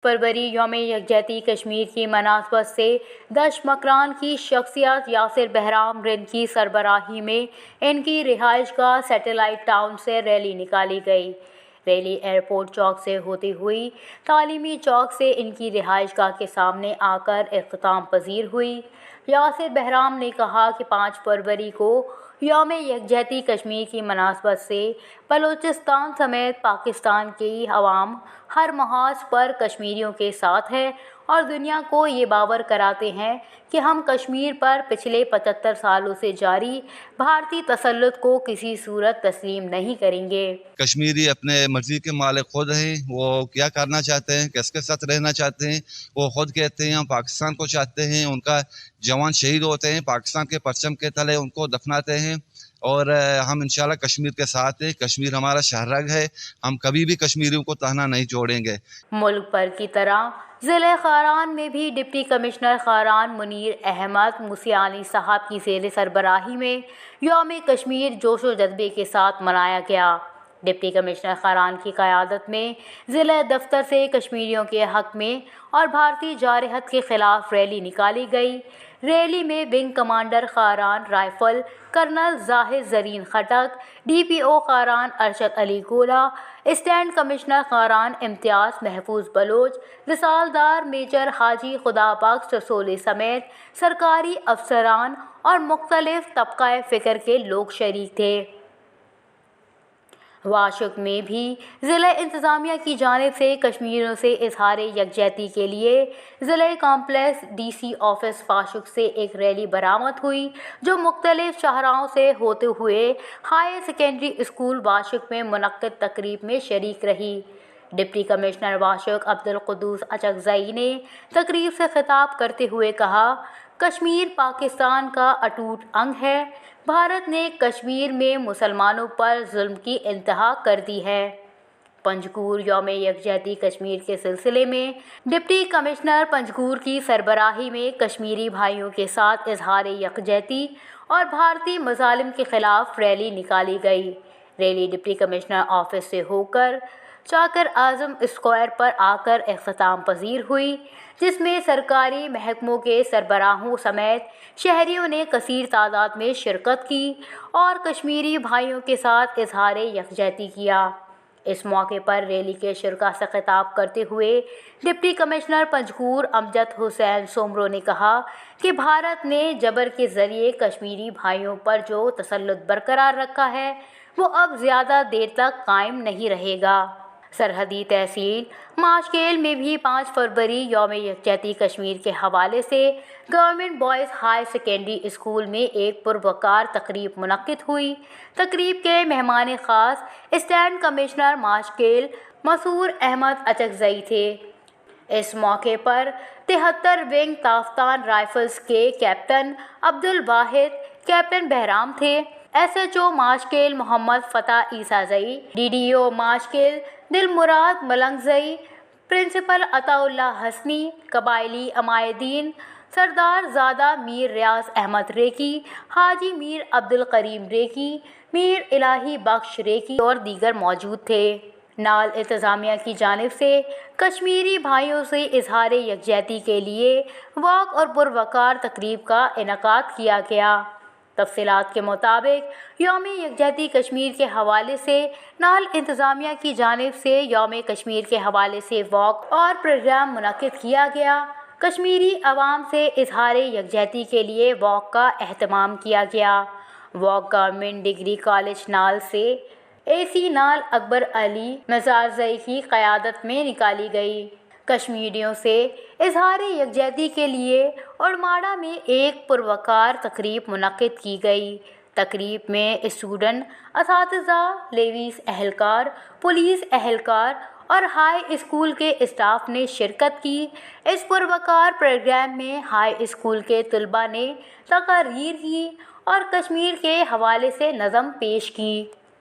फरवरी यौम यकजहती कश्मीर की मुनासबत से दशमकरान की शख्सियत यासिर बहराम रिंद की सरबराही में इनकी रिहाइशगाह सैटेलाइट टाउन से रैली निकाली गई। रैली एयरपोर्ट चौक से होती हुई तालीमी चौक से इनकी रिहाइशगाह के सामने आकर इख्तिताम पजीर हुई। यासिर बहराम ने कहा कि 5 फरवरी को यौम यकजहती कश्मीर की मुनासबत से बलूचिस्तान समेत पाकिस्तान की अवाम हर महाज पर कश्मीरियों के साथ है और दुनिया को ये बावर कराते हैं कि हम कश्मीर पर पिछले 75 सालों से जारी भारतीय तसल्लुत को किसी सूरत तस्लीम नहीं करेंगे। कश्मीरी अपने मर्जी के मालिक खुद हैं, वो क्या करना चाहते हैं, किसके साथ रहना चाहते हैं, वो खुद कहते हैं हम पाकिस्तान को चाहते हैं। उनका जवान शहीद होते हैं, पाकिस्तान के परचम के तले उनको दफनाते हैं और हम इंशाल्लाह कश्मीर के साथ हैं। कश्मीर हमारा शहरग है, हम कभी भी कश्मीरियों को तहना नहीं छोड़ेंगे। मुल्क भर की तरह ज़िले खारान में भी डिप्टी कमिश्नर खारान मुनीर अहमद मुसियानी साहब की ज़ेर सरबराही में यौम कश्मीर जोश व जज्बे के साथ मनाया गया। डिप्टी कमिश्नर खारान की क़यादत में ज़िला दफ्तर से कश्मीरियों के हक़ में और भारतीय जारहत के ख़िलाफ़ रैली निकाली गई। रैली में wing commander Kharan rifle colonel Zahid Zareen Khattak, DPO Kharan Arshad Ali Gola, स्टैंड कमिश्नर खारान इम्तियाज़ महफूज बलोच, रिसालदार मेजर हाजी खुदाबख्श रसोली समेत सरकारी अफसरान और मुख्तलिफ तबक़ाए फ़िक्र के लोग शरीक थे। वाशुक में भी ज़िला इंतज़ामिया की जानिब से कश्मीरियों से इजहार यकजहती के लिए ज़िला कॉम्प्लेक्स DC ऑफिस वाशुक से एक रैली बरामद हुई जो मुख्तलिफ शाहराहों से होते हुए हायर सेकेंडरी स्कूल वाशुक में मुनक्किद तकरीब में शरीक रही। डिप्टी कमिश्नर वाशुक अब्दुल कुद्दूस अचकज़ई ने तकरीब से खिताब करते हुए कहा, कश्मीर पाकिस्तान का अटूट अंग है। भारत ने कश्मीर में मुसलमानों पर जुल्म की इंतहा कर दी है। पंजगूर यौम यकजहती कश्मीर के सिलसिले में डिप्टी कमिश्नर पंजगूर की सरबराही में कश्मीरी भाइयों के साथ इजहार यकजहती और भारतीय मज़ालिम के ख़िलाफ़ रैली निकाली गई। रैली डिप्टी कमिश्नर ऑफिस से होकर चाकर आज़म स्क्वायर पर आकर इख्तिताम पजीर हुई, जिसमें सरकारी महकमों के सरबराहों समेत शहरियों ने कसीर तादाद में शिरकत की और कश्मीरी भाइयों के साथ इजहार यकजहती किया। इस मौके पर रैली के शुरका से खिताब करते हुए डिप्टी कमिश्नर पंजगूर अमजद हुसैन सोमरो ने कहा कि भारत ने जबर के ज़रिए कश्मीरी भाइयों पर जो तसल्लुत बरकरार रखा है वो अब ज़्यादा देर तक कायम नहीं रहेगा। सरहदी तहसील माशकेल में भी 5 फरवरी यौम यकजहती कश्मीर के हवाले से government boys higher secondary school में एक पुरवकार तकरीब मुनक्किद हुई। तकरीब के मेहमान ख़ास स्टैंड कमिश्नर माशकेल मसूर अहमद अचकज़ई थे। इस मौके पर 73 विंग ताफ्तान राइफल्स के कैप्टन अब्दुल वाहिद कैप्टन बहराम थे। SHO माशकेल मोहम्मद फ़तह ईसाज़ई, DDO माशकेल दिलमुराद मलंगज़ई, प्रिंसिपल अताउल्ला हसनी, कबायली अमायदीन सरदार ज़ादा मीर रियाज अहमद रेकी, हाजी मीर अब्दुल करीम रेकी, मीर इलाही बख्श रेकी और दीगर मौजूद थे। नाल इंतज़ामिया की जानिब से कश्मीरी भाइयों से इजहार यकजहती के लिए वाक और पुरवकार तकरीब का इनेकाद किया गया। तफसीलात के मुताबिक यौम यकजहती कश्मीर के हवाले से नाल इंतज़ामिया की जानिब से यौम कश्मीर के हवाले से वॉक और प्रोग्राम मुनक्किद किया गया। कश्मीरी अवाम से इजहार यकजहती के लिए वॉक का एहतमाम किया गया। वॉक गवर्नमेंट डिग्री कॉलेज नाल से AC नाल अकबर अली मज़ारज़ई की क़यादत में निकाली गई। कश्मीरियों से इजहार यकजहती के लिए उड़माड़ा में एक पुरवकार तकरीब मुनक्किद की गई। तकरीब में स्टूडेंट, असातिज़ा, लेडीज़ एहलकार, पुलिस एहलकार और हाई स्कूल के स्टाफ ने शिरकत की। इस पुरवकार प्रोग्राम में हाई स्कूल के तलबा ने तकरीर की और कश्मीर के हवाले से नज़म पेश की।